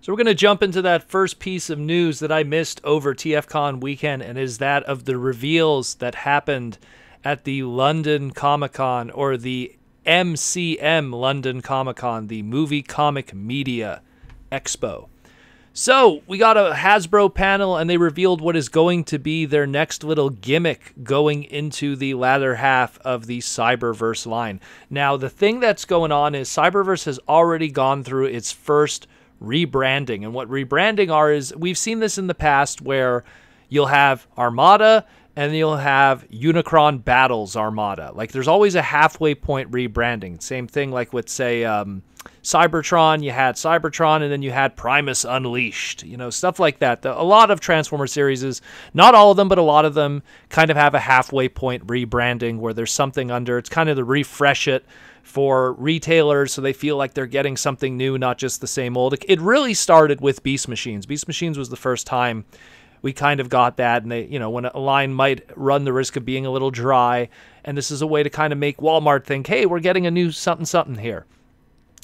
So we're going to jump into that first piece of news that I missed over TFCon weekend, and is that of the reveals that happened at the London Comic-Con, or the MCM London Comic-Con, the Movie Comic Media Expo. So we got a Hasbro panel, and they revealed what is going to be their next little gimmick going into the latter half of the Cyberverse line. Now, the thing that's going on is Cyberverse has already gone through its first rebranding. And what rebranding are is, we've seen this in the past where you'll have Armada and you'll have Unicron Battles Armada. Like, there's always a halfway point rebranding. Same thing like with, say, Cybertron. You had Cybertron, and then you had Primus Unleashed. You know, stuff like that. A lot of Transformers series, not all of them, but a lot of them kind of have a halfway point rebranding where there's something under. It's kind of to refresh it for retailers so they feel like they're getting something new, not just the same old. It really started with Beast Machines. Beast Machines was the first time we kind of got that, and they, you know, when a line might run the risk of being a little dry, and this is a way to kind of make Walmart think, hey, we're getting a new something here.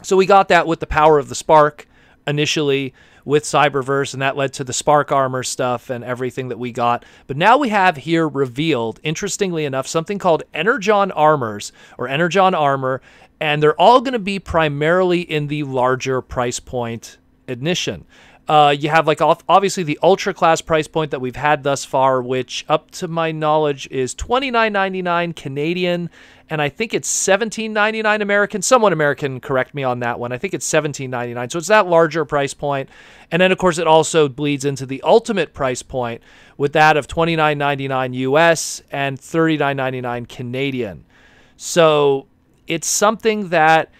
So we got that with the Power of the Spark initially with Cyberverse, and that led to the Spark Armor stuff and everything that we got. But now we have here revealed, interestingly enough, something called Energon Armors, or Energon Armor, and they're all going to be primarily in the larger price point edition. You have, like, obviously the Ultra Class price point that we've had thus far, which, up to my knowledge, is $29.99 Canadian, and I think it's $17.99 American. Someone American, correct me on that one. I think it's $17.99, so it's that larger price point. And then, of course, it also bleeds into the Ultimate price point with that of $29.99 US and $39.99 Canadian. So it's something that,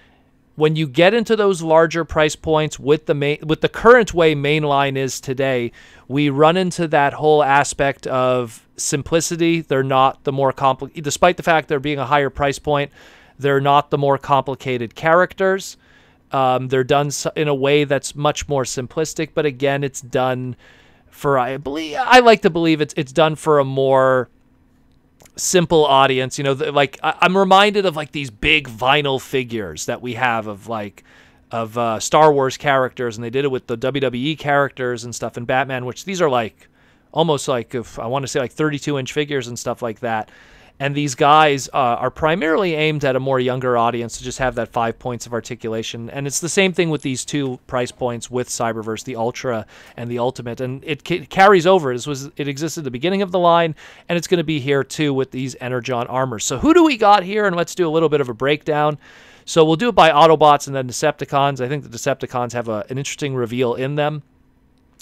when you get into those larger price points with the current way mainline is today, we run into that whole aspect of simplicity. They're not the more complicated, despite the fact they're being a higher price point, they're not the more complicated characters. They're done in a way that's much more simplistic, but again, it's done for, I like to believe it's done for a more simple audience. You know, like, I'm reminded of, like, these big vinyl figures that we have of Star Wars characters, and they did it with the WWE characters and stuff, and Batman, which these are like almost like, if I want to say, like 32-inch figures and stuff like that. And these guys are primarily aimed at a more younger audience to just have that 5 points of articulation. And it's the same thing with these two price points with Cyberverse, the Ultra and the Ultimate. And it carries over. It existed at the beginning of the line, and it's going to be here too with these Energon Armors. So who do we got here? And let's do a little bit of a breakdown. So we'll do it by Autobots and then Decepticons. I think the Decepticons have an interesting reveal in them.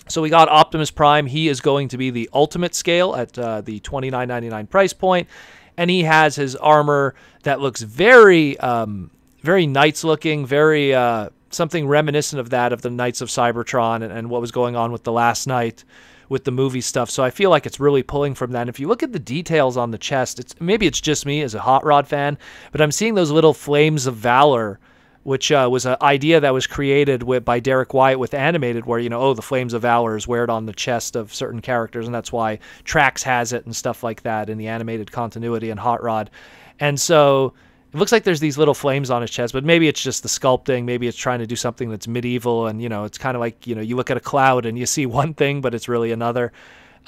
So we got Optimus Prime. He is going to be the Ultimate scale at the $29.99 price point. And he has his armor that looks very, very Knights looking, very something reminiscent of that of the Knights of Cybertron and what was going on with the last night with the movie stuff. So I feel like it's really pulling from that. And if you look at the details on the chest, maybe it's just me as a Hot Rod fan, but I'm seeing those little flames of valor, which was an idea that was created by Derek Wyatt with Animated, where, you know, oh, the Flames of Valor is wear it on the chest of certain characters, and that's why Trax has it and stuff like that in the animated continuity and Hot Rod. And so it looks like there's these little flames on his chest, but maybe it's just the sculpting. Maybe it's trying to do something that's medieval, and, you know, it's kind of like, you know, you look at a cloud and you see one thing, but it's really another.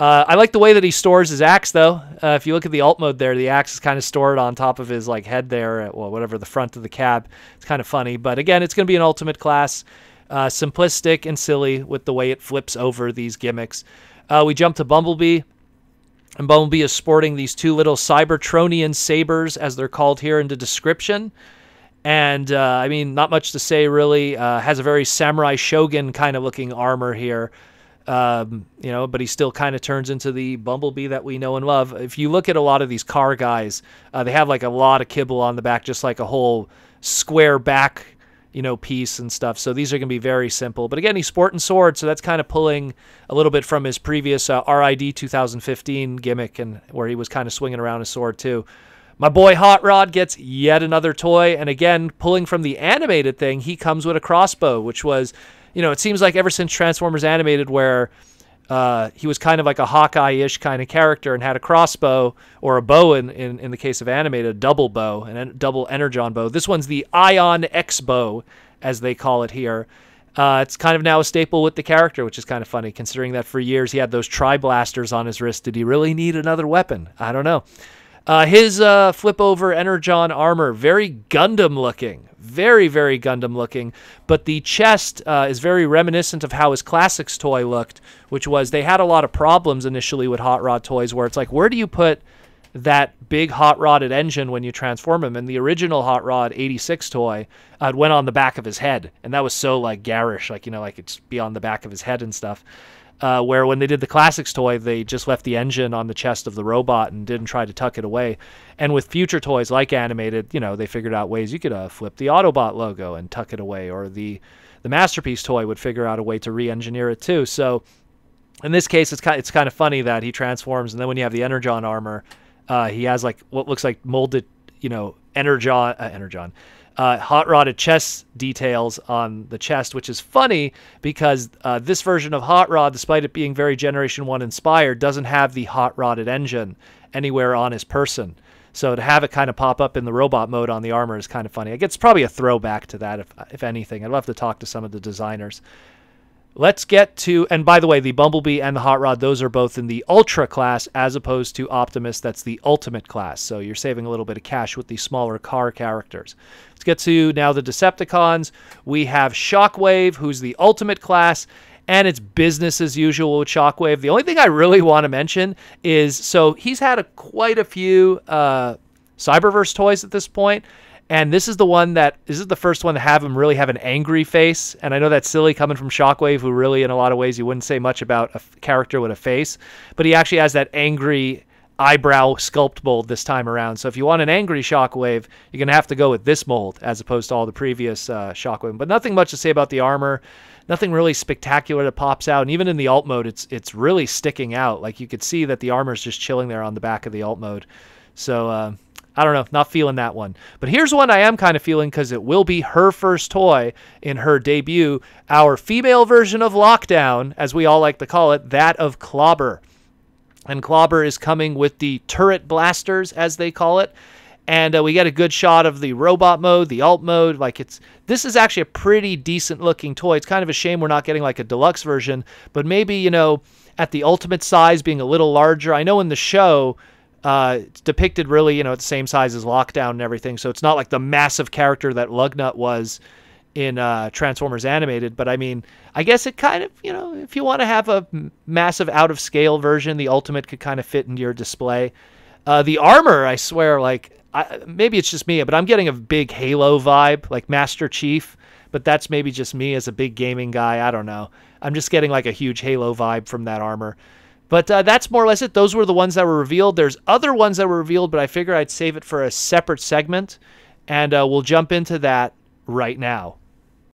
I like the way that he stores his axe, though. If you look at the alt mode there, the axe is kind of stored on top of his, like, head there, at, well, whatever, the front of the cab. It's kind of funny. But again, it's going to be an Ultimate class, simplistic and silly with the way it flips over these gimmicks. We jump to Bumblebee, and Bumblebee is sporting these two little Cybertronian sabers, as they're called here in the description. And, I mean, not much to say, really. Has a very Samurai Shogun kind of looking armor here. You know, but he still kind of turns into the Bumblebee that we know and love. If you look at a lot of these car guys, they have like a lot of kibble on the back, just like a whole square back, you know, piece and stuff. So these are going to be very simple. But again, he's sporting sword, so that's kind of pulling a little bit from his previous RID 2015 gimmick, and where he was kind of swinging around his sword too. My boy Hot Rod gets yet another toy, and again, pulling from the animated thing, he comes with a crossbow, which was, you know, it seems like ever since Transformers Animated, where he was kind of like a Hawkeye-ish kind of character and had a crossbow, or a bow in the case of Animated, a double bow, and a double Energon bow. This one's the Ion X bow, as they call it here. It's kind of now a staple with the character, which is kind of funny, considering that for years he had those tri-blasters on his wrist. Did he really need another weapon? I don't know. His flip-over Energon armor, very Gundam looking. Very, very Gundam looking. But the chest is very reminiscent of how his Classics toy looked, which was they had a lot of problems initially with Hot Rod toys where it's like, where do you put that big hot rodded engine when you transform him? And the original Hot Rod 86 toy went on the back of his head, and that was so like garish, like, you know, like it's be on the back of his head and stuff. Where when they did the Classics toy, they just left the engine on the chest of the robot and didn't try to tuck it away. And with future toys like Animated, you know, they figured out ways you could flip the Autobot logo and tuck it away, or the Masterpiece toy would figure out a way to re-engineer it too. So in this case, it's kind of funny that he transforms, and then when you have the Energon armor, he has like what looks like molded, you know, hot rodded chest details on the chest, which is funny because this version of Hot Rod, despite it being very Generation 1 inspired, doesn't have the hot rodded engine anywhere on his person. So to have it kind of pop up in the robot mode on the armor is kind of funny. I guess it's probably a throwback to that, if anything. I'd love to talk to some of the designers. Let's get to, and by the way, the Bumblebee and the Hot Rod, those are both in the Ultra class as opposed to Optimus, that's the Ultimate class. So you're saving a little bit of cash with the smaller car characters. Let's get to now the Decepticons. We have Shockwave, who's the Ultimate class, and it's business as usual with Shockwave. The only thing I really want to mention is, so he's had quite a few Cyberverse toys at this point. And this is the first one to have him really have an angry face. And I know that's silly coming from Shockwave, who really, in a lot of ways, you wouldn't say much about a character with a face. But he actually has that angry eyebrow sculpt mold this time around. So if you want an angry Shockwave, you're going to have to go with this mold as opposed to all the previous Shockwave. But nothing much to say about the armor. Nothing really spectacular that pops out. And even in the alt mode, it's really sticking out. Like you could see that the armor's just chilling there on the back of the alt mode. So, I don't know, not feeling that one. But here's one I am kind of feeling because it will be her first toy in her debut. Our female version of Lockdown, as we all like to call it, that of Clobber. And Clobber is coming with the turret blasters, as they call it. And we get a good shot of the robot mode, the alt mode. This is actually a pretty decent looking toy. It's kind of a shame we're not getting like a deluxe version. But maybe, you know, at the ultimate size being a little larger. I know in the show, it's depicted really, you know, at the same size as Lockdown and everything, so it's not like the massive character that Lugnut was in Transformers Animated, but I mean, I guess it kind of, you know, if you want to have a massive out-of-scale version, the Ultimate could kind of fit into your display. The armor, I swear, like, maybe it's just me, but I'm getting a big Halo vibe, like Master Chief, but that's maybe just me as a big gaming guy, I don't know. I'm just getting like a huge Halo vibe from that armor. But that's more or less it. Those were the ones that were revealed. There's other ones that were revealed, but I figure I'd save it for a separate segment, and we'll jump into that right now.